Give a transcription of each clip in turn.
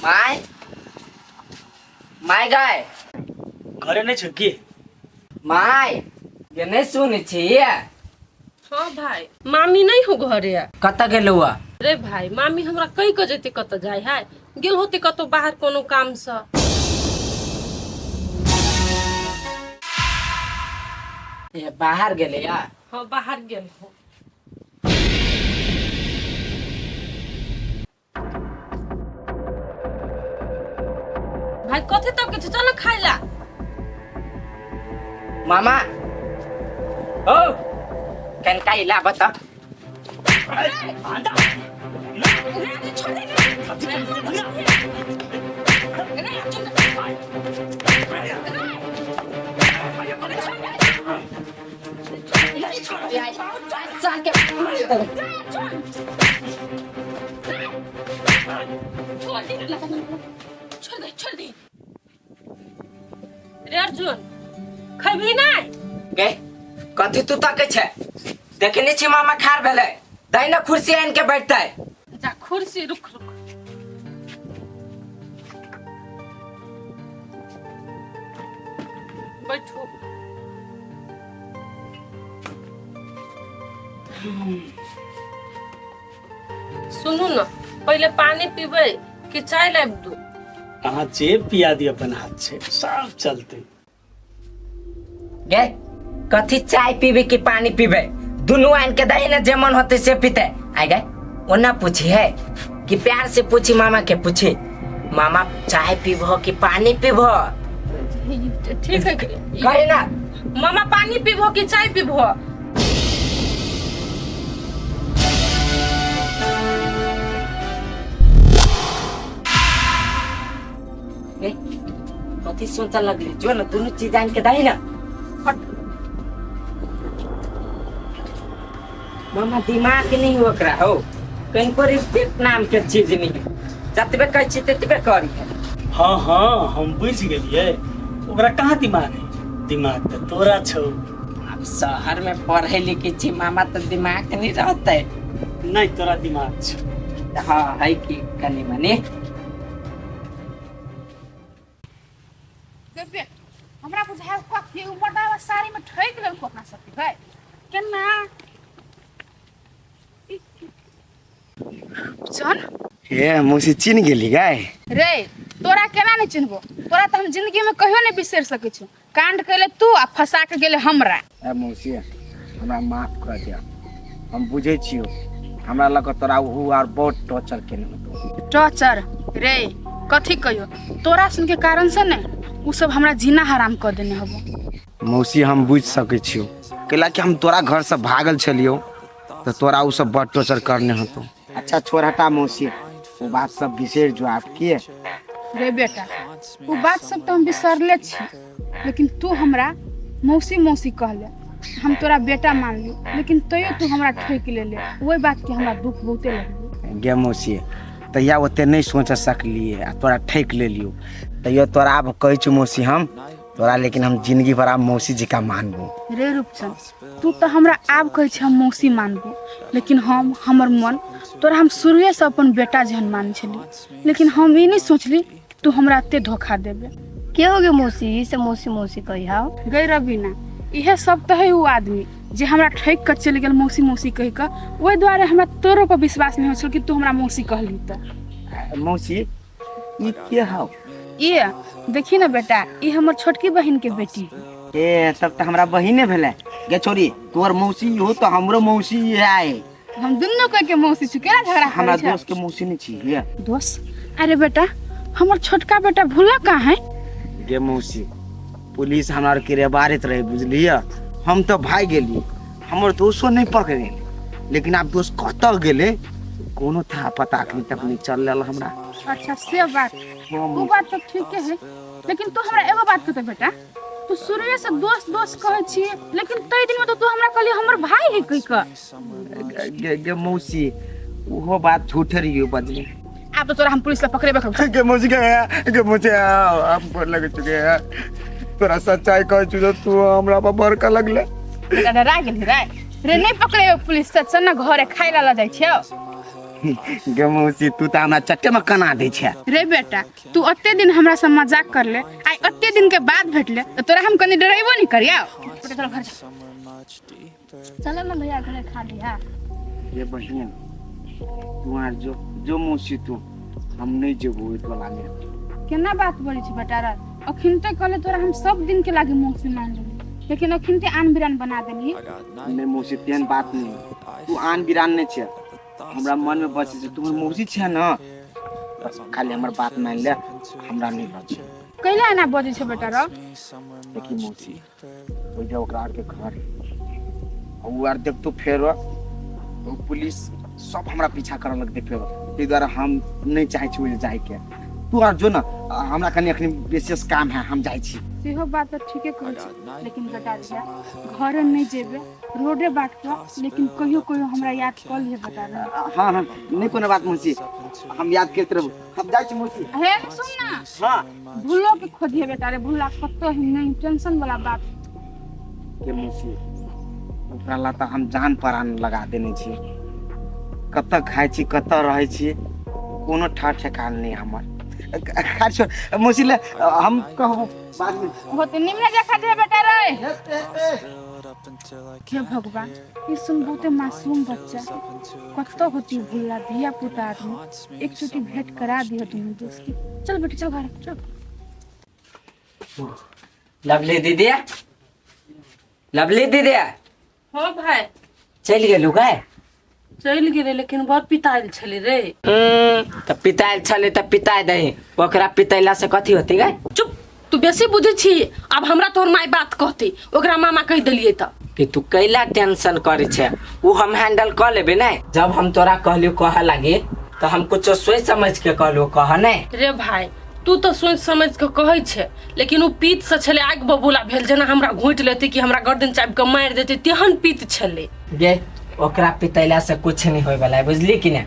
My my guy घरे नहीं छ की माय ये नहीं सुन छिए। हाँ भाई मामी नहीं हो घरे कत गेलुआ रे भाई मामी हमरा कई क जेते कत जाय है गेल होते कतो बाहर कोनो काम से। ये बाहर गेले या। हाँ बाहर गेल हो। भाई कथे तक के चल खाइला। मामा ओ कन का इला बता। छोड़ दे रे अर्जुन खबी नहीं गे कथी तू तक छे देखने छी मामा खार भेले दई ना कुर्सी आन के बैठते जा कुर्सी रुक बैठो। सुनू ना पहले पानी पीबे कि चाय लाब दू। कहाँ जे पिया दी अपन हाथ से सब चलते। गे कथी चाय पीबे कि पानी पीबे दोनों आन के दही ना जेमन होते से पीते आए गए ओना पूछी है कि प्यार से पूछी मामा के पूछी मामा चाय पीबो कि पानी पीबो। ठीक है कहे ना मामा पानी पीबो कि चाय पीबो। कथी सोचा लगली जो ना दोनों चीज आन के दही ना मामा दिमाग नहीं ओकरा हो कहीं पर रिस्पेक्ट नाम के चीज नहीं है जतबे कह छी ततबे करी है। हाँ हाँ हम बुझ गेलिए ओकरा कहाँ दिमाग है दिमाग तो तोरा छो। अब शहर में पढ़े लिखे छी मामा तो दिमाग नहीं रहते नहीं तोरा दिमाग छो। हाँ है कि कनी मनी हमरा बुझाय कथी उमरदा साड़ी में ठैक लेल को अपना सब भाई केना चल हे मौसी चिन्ह गेली गाय रे तोरा केना नहीं चिन्हबो तोरा तो हम जिंदगी में कहियो नहीं बिसर सकै छी कांड कैले तू आ फंसा के गेले हमरा। ए मौसी हमरा माफ कर दिया हम बुझे छियो हमरा लग तोरा उ आर बहुत टॉर्चर केने टॉर्चर रे कथी कहियो तोरा सुन के कारण से नहीं उ सब हमरा जीना हराम कर देने हबो। मौसी हम बुझ सकै छियो कैला कि हम तोरा घर से भागल छलियो तो तोरा उ सब बहुत टॉर्चर करने हतो। अच्छा छोड़ हटा मौसी वो बात सब बिसर जो आपकी है। रे बेटा वो बात सब तो हम बिसरले छी लेकिन तू हमरा मौसी मौसी कहले हम तोरा बेटा मान ली लेकिन तैयो तू हमरा ठोक ले वही बात के हमरा दुख बहुते लगल। गे मौसी तैया ओते नहीं सोच सकलिए आ तोरा ठेक ले लियो तैयो तोरा अब कहै छु मौसी हम तोरा लेकिन हम जिंदगी भर आप मौसी जी का मानबो। रे रूपचंद तू तो हमरा आब कहै छ हम मौसी मानबो लेकिन हम हमर मन तोरा हम शुरुए से अपन बेटा जहन मान छली लेकिन हम ई नहीं सोचली तू हमरा एते धोखा देबे। के हो गे मौसी से मौसी मौसी कही हाउ गई रबीना इहे सब तो है वो आदमी जे हमरा ठेक कर चले गेल मौसी मौसी कह के ओहि द्वारे हमरा तोरो पर विश्वास नहीं हो छल कि तू हमरा मौसी कहली त। मौसी ई के हाउ ये देखी ना बेटा ये हमर छोटकी बहन के बेटी ए तब तो हमरा बहिने भेले गे छोरी तोर मौसी हो तो हमरो मौसी है हम दुन्नो कह के मौसी छु केना झगड़ा हमरा करे दोस्त के मौसी नहीं छी दोस्त। अरे बेटा हमर छोटका बेटा भूला कहाँ है गे मौसी पुलिस हमरा के रेबारित रहे बुझलिए हम तो भाग गेली हमर दोस्तों नहीं पकड़े लेकिन आप दोस्त कत गेले कोनो था पता तक नहीं चल रहा हमरा। अच्छा से बात वो बात तो ठीक है लेकिन तू हमरा एगो बात कहते बेटा तू शुरुए से दोस्त दोस्त कहै छी लेकिन तई दिन में तो तू हमरा कहली हमर भाई है कह के। गे मौसी वो बात झूठे रही बदली अब तो तोरा हम पुलिस ला पकड़ेबे करब। गे मौसी गे मौसी हम पर लगे चुके हैं तोरा सच्चाई कह छु तू हमरा पर बड़का लगले बेटा डरा गेली रे रे नहीं पकड़ेबे पुलिस से चल ना घरे खाइला ला जाइ छियो। गे मौसी उ हो बात झूठे रही बदली। अब तो तोरा हम पुलिस ला पकड़ेबे करब। गे मौसी गे मौसी हम पर लगे चुके हैं तोरा सच्चाई कह छु तू हमरा पर बड़का लगले डरा गेली रे रे नहीं पकड़ेबे पुलिस से चल ना घरे खाइला ला जाइ छियो। गे मौसी तू तो हमरा चट्टे में कना दै छै। रे बेटा तू अत्ते दिन हमरा से मजाक कर ले, आई अत्ते दिन के बाद भेटले तो तोरा हम कनी डराइबो नहीं करिया। चल घर चलो ना भैया घरे खा लिया। ये बहिन तू आर जो मौसी तू हम नहीं जेबो ओइ टोला में। केना बात बोली छी बेटा रे, अखिनते कहले तोरा हम सब दिन के लागे मौसी मान लेली, लेकिन अखिनते आन बिरान बना देली। नहीं मौसी तेन बात नहीं, तू आन बिरान नहीं छे, हमरा मन में बचे छै तू मौसी छे ना, बस खाली हमर बात मान ले, हमरा नहीं बचे। कैला ना बजे छै बेटा रे? देखी मौसी ओइ जे ओकरा के घर उ आर देख तो फेर वो पुलिस सब हमरा पीछा करऽ लगते फेर, ताहि दुआरे हम नहीं चाहे छी ओइ जाय के। तू आर जो ना हमरा कनी अखनी विशेष काम है, हम जाय छी। सेहो बात तो ठीके कहै छी, लेकिन बेटा रे घरे नहीं जेबे, रोडे बाट पर, लेकिन कहियो कहियो हमरा याद कर ले बेटा रे। हाँ हाँ नहीं कोनो बात मौसी, हम याद करते रहबो, हम जाय छी मौसी। हे सुन ना, हाँ भूलो के खोदिए बेटा रे, भूला कतो ही नहीं, टेंशन वाला बात के मौसी ओकरा ला त हम जान प्राण लगा देने छी, कतऽ खाइ छी कतऽ रहै छी कोनो ठा ठेकान नहीं हमर। खाइ छोड़ मौसी ले हम कहबो बाद में। होते निमने देखा दे बेटा रे। हे भगवान ये सुन बहुते मासूम बच्चा कतो होती भूला धिया पुता आदमी, एक छोटी भेंट करा दियो तुम दोस्त की। चल बेटी चल घर चल। लवली दीदी, लवली दीदी हाँ भाई चल गेलू गाय? चल गेले लेकिन बड़ पिताइल छले रे। तो पिताइल छले तो पिताई दही, ओकरा पितैला से कथी होती गाय? चुप, तू बेसी बुझे छी। अब हमरा तोहर माय बात कहती, ओकरा मामा कह दिलिए त कि तू कैला टेंशन करे छे, वो हम हैंडल कर लेबे ना। जब हम तोरा कहलियो कह लागे तो हम कुछ सोच समझ के कहलियो कह नहीं। रे भाई तू तो सोच समझ के कहै छे, लेकिन उ पीत से छले आग बबूला भेल, जेना हमरा घोंट लेते कि हमरा गर्दन चाप के मार देते, तेहन पीत छले। गे ओकरा पितैला से कुछ नहीं होय वाला है, बुझली कि ने?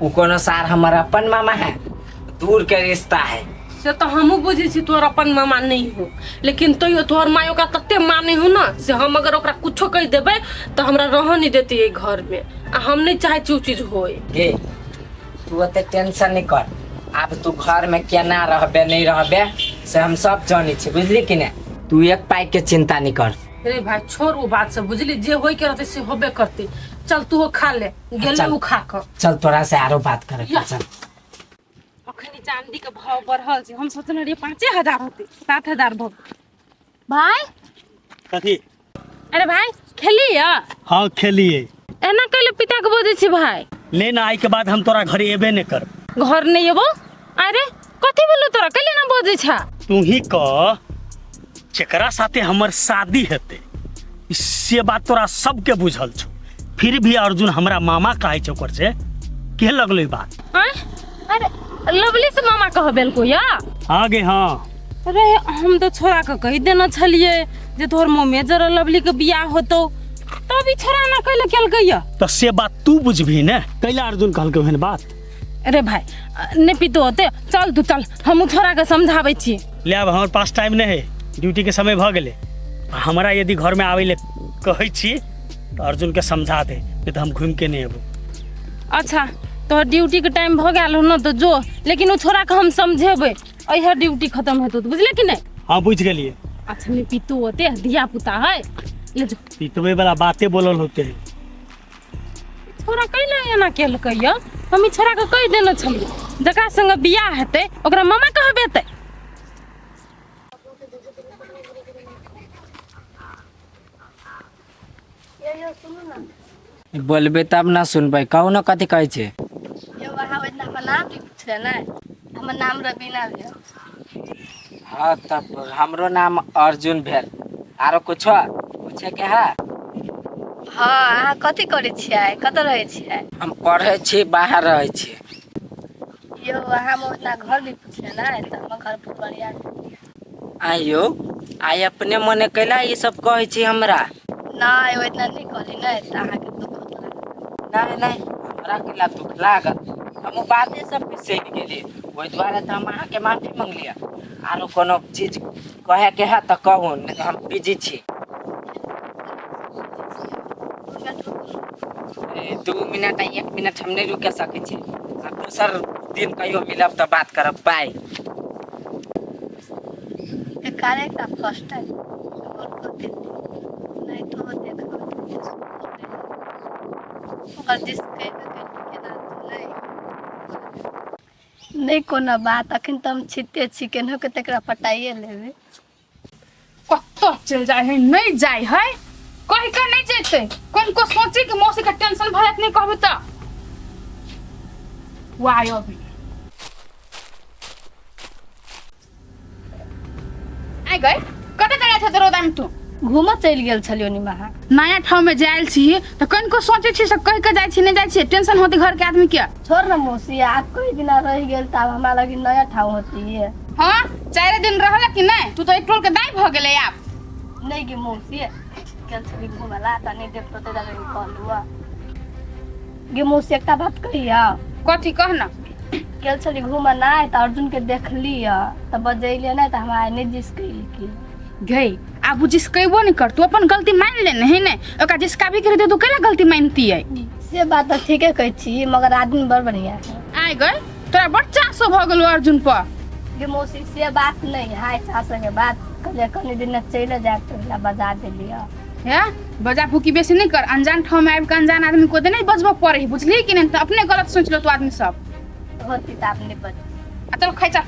उ कोनो सार हमर अपन मामा है, दूर के रिश्ता है। से तो हमू बुझे छी तोहर अपन मामा नहीं हो, लेकिन तो तोहर मायो का तत्ते माने हो ना, से हम अगर ओकरा कुछो कह देबे तो हमरा रह नहीं देती है घर में, आ हम नहीं चाहे छी उ चीज होए। गे तू ओते टेंशन नहीं कर, अब तू घर में केना रहबे नहीं रहबे से हम सब जानी छी, बुझली कि ने? तू एक पाई के चिंता नहीं कर। रे भाई छोड़ वो बात से, बुझली जे होय के रहते से होबे करते। चल तू खा ले, गेले उ खा कर। चल तोरा से आरो बात करे के चल। अखनी चांदी के भाव बढ़ल छै, हम सोचने रहिए 5000 होते, 7000 भ। भाई कथी? अरे भाई खेलिए? हाँ खेलिए। एना कहले पिता के बोझे छी भाई, लेना आई के बाद हम तोरा घरे एबे नहीं कर। घर नहीं एबो? अरे कथी बोलो तोरा कहले ना बोझे छा? तू ही कह जेकरा साथे हमर शादी हेते, इससे बात तोरा सबके बुझल छौ, फिर भी अर्जुन हमरा मामा कहै छौ, ओकर से के लगलै बात? अरे लवली से मामा कह बेलको या? आगे हाँ। अरे हम तो छोरा के कह देना छलिए जे तोहर मम्मी जरा लवली के बियाह होतो, तभी छोरा ना कहले केलकै या। तो से बात तू बुझबी ने, कैला अर्जुन कहलकै हन बात? अरे भाई ने पितो होते, चल तू चल, हम छोरा के समझाबै छी। ले अब हमारे पास टाइम नहीं है, ड्यूटी के समय भ गेले। हमरा यदि घर में आवे ले कहै छी तो अर्जुन के समझा दे, नहीं तो हम घूम के नहीं एबो। अच्छा तोहर ड्यूटी के टाइम भ गेल हो ना तो जो, लेकिन उ छोरा के हम समझेबै, अइहा ड्यूटी खत्म हेतौ, बुझले कि नहीं? हाँ बुझ गेलिए। अच्छा ने पितो होते, दिया पुता है, ले जो। पीतवे वाला बातें बोलल होते है। छोरा कैला एना केलकै या? हम ई छोरा के कह देना छलिए, जकरा संग बियाह हेतै ओकरा मामा कहबे ते। बोलबे तब ना सुनबे, कहू ना कथी कहै छे? ये वहाँ इतना हमर नाम भी पूछे ना, हमर नाम रबीना भेल। हाँ तब हमरो नाम अर्जुन भेल, आरो कुछो पूछे के है? हाँ अहाँ कथी करे छियै, कतऽ रहे छियै? हम पढ़े छी, बाहर रहे छी। यो वहाँ में उतना घर भी पूछे ना, तो हम घर पर बढ़िया। आइयो आई अपने मने कैला ये सब कहै छी हमरा? ना यो इतना नहीं करी ना, तो अहाँ के दुख होता। नहीं नहीं हमरा केला दुख लागल, हम बाते सब बिसरि गेली, ओहि दुआरे तो हम अहाँ के माफी मांगलिए। आरो कोनो चीज कहे के है तो कहू, नहीं तो हम बिजी छी। 2 मिनट आ 1 मिनट हम नहीं रुक सके छी। अब दोसर दिन कहियो मिलब तो बात करब। बाय। एकारे का फर्स्ट टाइम और को देती नहीं तो वो देखो और जिस के ना नहीं कोनो बात अखन तो हम छिते छी केनहो के तकरा पटाइए लेबे। कत्तो चल जाए है नहीं जाए है कहीं का नहीं जेते कौन को सोची कि मौसी का टेंशन भरत नहीं कहबे त वाई अभी आई गए कते करे थे रोदा में तू घूम चल गेल छलियो निमाहा नया ठाव में जाइल छी त कौन को सोचे छी सब कह के जाय छी नहीं जाय छी टेंशन होती घर के आदमी के। छोड़ ना मौसी आप कोई दिन रह गेल त हमरा लगी नया ठाव होती है। हां 4 दिन रहला कि नहीं तू तो एक टोल के दाई भ गेले आप नहीं कि मौसी केल छली घूमला त नहीं देखतो त जाके कहलुआ गे मौसी एकटा बात कहिया कथी कहना केल छली घूम ना त अर्जुन के देखली त बजैले ना त हमरा नहीं जिसकैल की गई आबू जिसकैबो नहीं कर तू अपन गलती मान ले नहीं ने ओका जिसका भी करे तू केला गलती मानती है से बात तो ठीक है कहै छी मगर आदमी बड़ बढ़िया है। आई गए तोरा बड़ चासो भ गेलो अर्जुन पर गे मौसी से बात नहीं है चाचा के बात कले कनी दिन चले जाए तो बजा देलिया है बजा फूकी बेसी नहीं कर अनजान ठाव में आबि के अनजान आदमी को दे नहीं बजबो पड़े बुझली कि नहीं तो अपने गलत सोच लो तू आदमी सब होती त आपने पर आ चल खाई जा